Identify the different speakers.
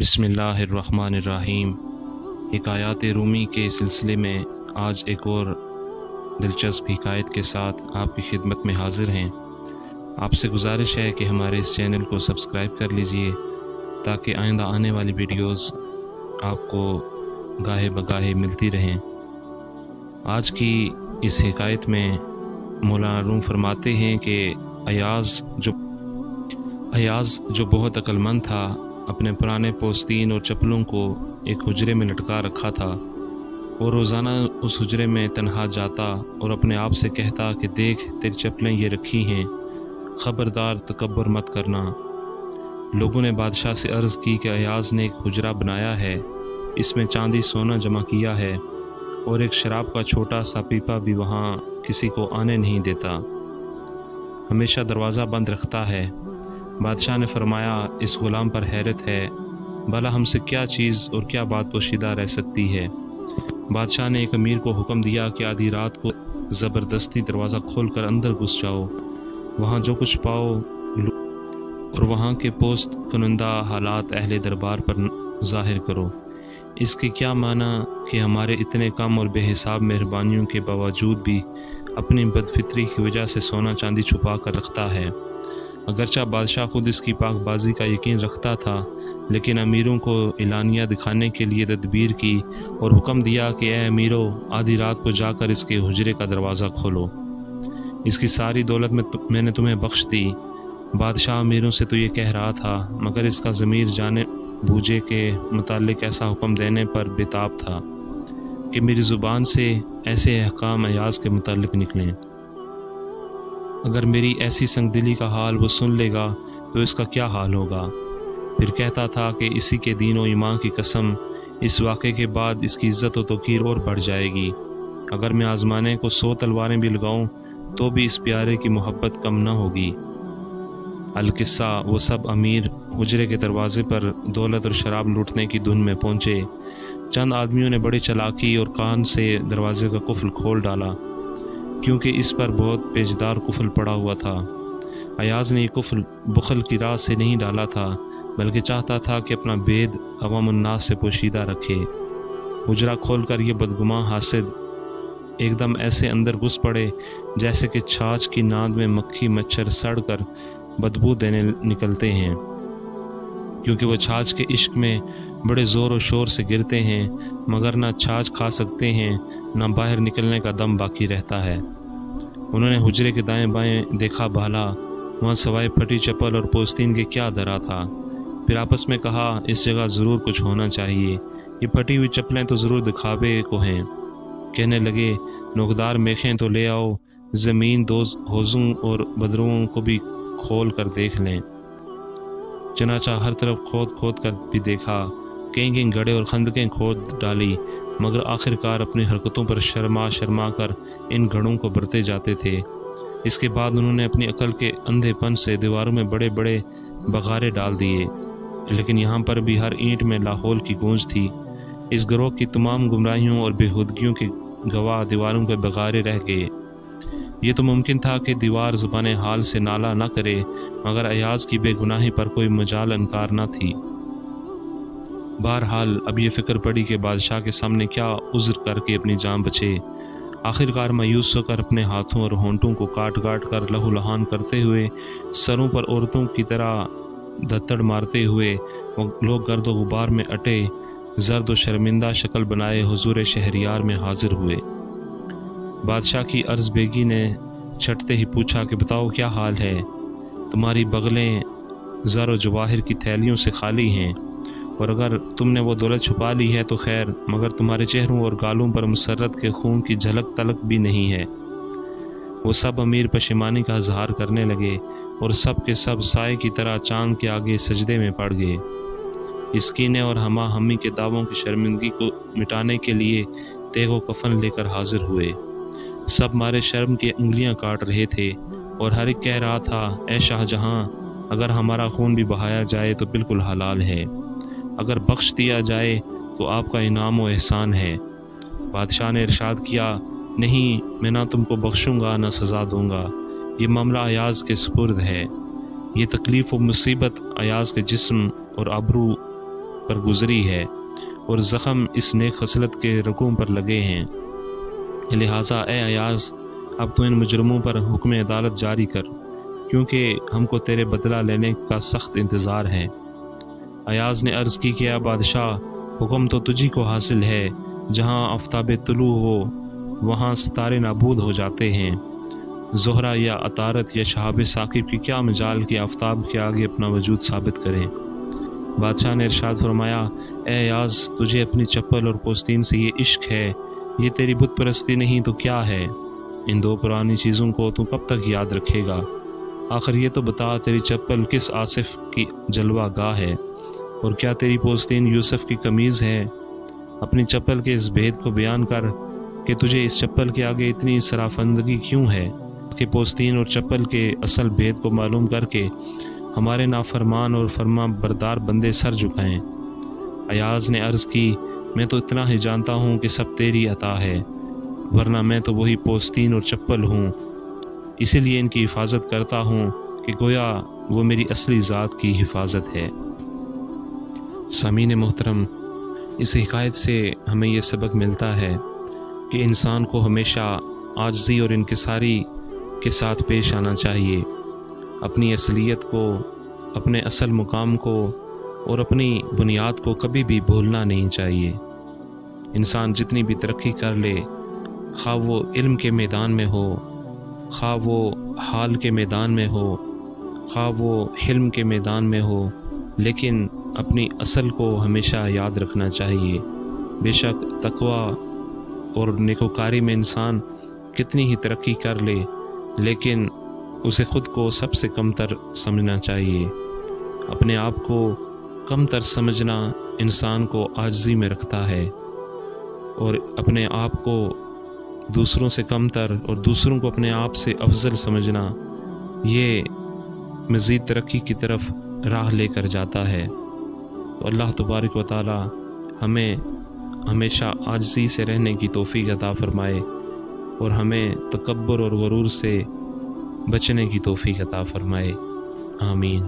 Speaker 1: بسم اللہ الرحمن الرحیم۔ حکایات رومی کے سلسلے میں آج ایک اور دلچسپ حکایت کے ساتھ آپ کی خدمت میں حاضر ہیں۔ آپ سے گزارش ہے کہ ہمارے اس چینل کو سبسکرائب کر لیجئے تاکہ آئندہ آنے والی ویڈیوز آپ کو گاہے بگاہے ملتی رہیں۔ آج کی اس حکایت میں مولانا روم فرماتے ہیں کہ ایاز جو بہت عقل مند تھا، اپنے پرانے پوستین اور چپلوں کو ایک حجرے میں لٹکا رکھا تھا۔ وہ روزانہ اس حجرے میں تنہا جاتا اور اپنے آپ سے کہتا کہ دیکھ تیری چپلیں یہ رکھی ہیں، خبردار تکبر مت کرنا۔ لوگوں نے بادشاہ سے عرض کی کہ ایاز نے ایک حجرہ بنایا ہے، اس میں چاندی سونا جمع کیا ہے اور ایک شراب کا چھوٹا سا پیپا بھی وہاں کسی کو آنے نہیں دیتا، ہمیشہ دروازہ بند رکھتا ہے۔ بادشاہ نے فرمایا اس غلام پر حیرت ہے، بھلا ہم سے کیا چیز اور کیا بات پوشیدہ رہ سکتی ہے؟ بادشاہ نے ایک امیر کو حکم دیا کہ آدھی رات کو زبردستی دروازہ کھول کر اندر گھس جاؤ، وہاں جو کچھ پاؤ اور وہاں کے پوست کنندہ حالات اہل دربار پر ظاہر کرو۔ اس کے کیا معنی کہ ہمارے اتنے کم اور بے حساب مہربانیوں کے باوجود بھی اپنی بدفطری کی وجہ سے سونا چاندی چھپا کر رکھتا ہے۔ اگرچہ بادشاہ خود اس کی پاک بازی کا یقین رکھتا تھا، لیکن امیروں کو اعلانیہ دکھانے کے لیے تدبیر کی اور حکم دیا کہ اے امیرو، آدھی رات کو جا کر اس کے حجرے کا دروازہ کھولو، اس کی ساری دولت میں نے تمہیں بخش دی۔ بادشاہ امیروں سے تو یہ کہہ رہا تھا، مگر اس کا ضمیر جانے بوجھے کے متعلق ایسا حکم دینے پر بےتاب تھا کہ میری زبان سے ایسے احکام ایاز کے متعلق نکلیں۔ اگر میری ایسی سنگ دلی کا حال وہ سن لے گا تو اس کا کیا حال ہوگا؟ پھر کہتا تھا کہ اسی کے دین و ایمان کی قسم، اس واقعے کے بعد اس کی عزت و توقیر اور بڑھ جائے گی۔ اگر میں آزمانے کو 100 تلواریں بھی لگاؤں تو بھی اس پیارے کی محبت کم نہ ہوگی۔ القصہ، وہ سب امیر حجرے کے دروازے پر دولت اور شراب لوٹنے کی دھن میں پہنچے۔ چند آدمیوں نے بڑی چالاکی اور کان سے دروازے کا قفل کھول ڈالا، کیونکہ اس پر بہت پیچدار قفل پڑا ہوا تھا۔ ایاز نے یہ قفل بخل کی راہ سے نہیں ڈالا تھا، بلکہ چاہتا تھا کہ اپنا بید عوام الناس سے پوشیدہ رکھے۔ حجرہ کھول کر یہ بدگماں حاسد ایک دم ایسے اندر گھس پڑے جیسے کہ چھاچھ کی ناند میں مکھی مچھر سڑ کر بدبو دینے نکلتے ہیں، کیونکہ وہ چھاچھ کے عشق میں بڑے زور و شور سے گرتے ہیں، مگر نہ چھاچھ کھا سکتے ہیں، نہ باہر نکلنے کا دم باقی رہتا ہے۔ انہوں نے حجرے کے دائیں بائیں دیکھا بھالا، وہاں سوائے پھٹی چپل اور پوستین کے کیا دھرا تھا۔ پھر آپس میں کہا اس جگہ ضرور کچھ ہونا چاہیے، یہ پھٹی ہوئی چپلیں تو ضرور دکھاوے کو ہیں۔ کہنے لگے نوکدار میخیں تو لے آؤ، زمین حوضوں اور بدروؤں کو بھی کھول کر دیکھ لیں۔ چنانچہ ہر طرف کھود کھود کر بھی دیکھا، کہیں گڑھے اور خندقیں کھود ڈالی، مگر آخرکار اپنی حرکتوں پر شرما کر ان گڑھوں کو بھرتے جاتے تھے۔ اس کے بعد انہوں نے اپنی عقل کے اندھے پن سے دیواروں میں بڑے بڑے بغارے ڈال دیے، لیکن یہاں پر بھی ہر اینٹ میں لاحول کی گونج تھی۔ اس گروہ کی تمام گمراہیوں اور بےہودگیوں کے گواہ دیواروں کے بغارے رہ گئے۔ یہ تو ممکن تھا کہ دیوار زبان حال سے نالہ نہ کرے، مگر ایاز کی بے گناہی پر کوئی مجال انکار نہ تھی۔ بہرحال اب یہ فکر پڑی کہ بادشاہ کے سامنے کیا عذر کر کے اپنی جان بچے۔ آخرکار مایوس ہو کر اپنے ہاتھوں اور ہونٹوں کو کاٹ کر لہو لہان کرتے ہوئے، سروں پر عورتوں کی طرح دھتڑ مارتے ہوئے، وہ لوگ گرد و غبار میں اٹے زرد و شرمندہ شکل بنائے حضور شہریار میں حاضر ہوئے۔ بادشاہ کی عرض بیگی نے چھٹتے ہی پوچھا کہ بتاؤ کیا حال ہے؟ تمہاری بغلیں زر و جواہر کی تھیلیوں سے خالی ہیں، اور اگر تم نے وہ دولت چھپا لی ہے تو خیر، مگر تمہارے چہروں اور گالوں پر مسرت کے خون کی جھلک تلک بھی نہیں ہے۔ وہ سب امیر پشیمانی کا اظہار کرنے لگے اور سب کے سب سائے کی طرح چاند کے آگے سجدے میں پڑ گئے۔ اس کینے اور ہمہ ہمی کے دعووں کی شرمندگی کو مٹانے کے لیے تیغ و کفن لے کر حاضر ہوئے۔ سب مارے شرم کی انگلیاں کاٹ رہے تھے اور ہر ایک کہہ رہا تھا، اے شاہ جہاں، اگر ہمارا خون بھی بہایا جائے تو بالکل حلال ہے، اگر بخش دیا جائے تو آپ کا انعام و احسان ہے۔ بادشاہ نے ارشاد کیا، نہیں، میں نہ تم کو بخشوں گا نہ سزا دوں گا، یہ معاملہ ایاز کے سپرد ہے۔ یہ تکلیف و مصیبت ایاز کے جسم اور آبرو پر گزری ہے اور زخم اس نیک خصلت کے رگوں پر لگے ہیں، لہٰذا اے ایاز اب تو ان مجرموں پر حکم عدالت جاری کر، کیونکہ ہم کو تیرے بدلہ لینے کا سخت انتظار ہے۔ ایاز نے عرض کی کہ اے بادشاہ، حکم تو تجھی کو حاصل ہے، جہاں آفتاب طلوع ہو وہاں ستارے نابود ہو جاتے ہیں۔ زہرہ یا عطارد یا شہاب ثاقب کی کیا مجال کہ آفتاب کے آگے اپنا وجود ثابت کریں۔ بادشاہ نے ارشاد فرمایا، اے ایاز تجھے اپنی چپل اور پوستین سے یہ عشق ہے، یہ تیری بت پرستی نہیں تو کیا ہے؟ ان دو پرانی چیزوں کو تو کب تک یاد رکھے گا؟ آخر یہ تو بتا تیری چپل کس آصف کی جلوہ گاہ ہے، اور کیا تیری پوستین یوسف کی قمیض ہے؟ اپنی چپل کے اس بھید کو بیان کر کہ تجھے اس چپل کے آگے اتنی سرافندگی کیوں ہے، کہ پوستین اور چپل کے اصل بھید کو معلوم کر کے ہمارے نافرمان اور فرما بردار بندے سر جھکائیں۔ ایاز نے عرض کی، میں تو اتنا ہی جانتا ہوں کہ سب تیری عطا ہے، ورنہ میں تو وہی پوستین اور چپل ہوں، اسی لیے ان کی حفاظت کرتا ہوں کہ گویا وہ میری اصلی ذات کی حفاظت ہے۔ سامعین محترم، اس حکایت سے ہمیں یہ سبق ملتا ہے کہ انسان کو ہمیشہ عاجزی اور انکساری کے ساتھ پیش آنا چاہیے، اپنی اصلیت کو، اپنے اصل مقام کو اور اپنی بنیاد کو کبھی بھی بھولنا نہیں چاہیے۔ انسان جتنی بھی ترقی کر لے، خواہ وہ علم کے میدان میں ہو، خواہ وہ حال کے میدان میں ہو، خواہ وہ حلم کے میدان میں ہو، لیکن اپنی اصل کو ہمیشہ یاد رکھنا چاہیے۔ بے شک تقویٰ اور نیکوکاری میں انسان کتنی ہی ترقی کر لے، لیکن اسے خود کو سب سے کمتر سمجھنا چاہیے۔ اپنے آپ کو کمتر سمجھنا انسان کو عاجزی میں رکھتا ہے، اور اپنے آپ کو دوسروں سے کمتر اور دوسروں کو اپنے آپ سے افضل سمجھنا یہ مزید ترقی کی طرف راہ لے کر جاتا ہے۔ تو اللہ تبارک و تعالی ہمیں ہمیشہ عاجزی سے رہنے کی توفیق عطا فرمائے، اور ہمیں تکبر اور غرور سے بچنے کی توفیق عطا فرمائے۔ آمین۔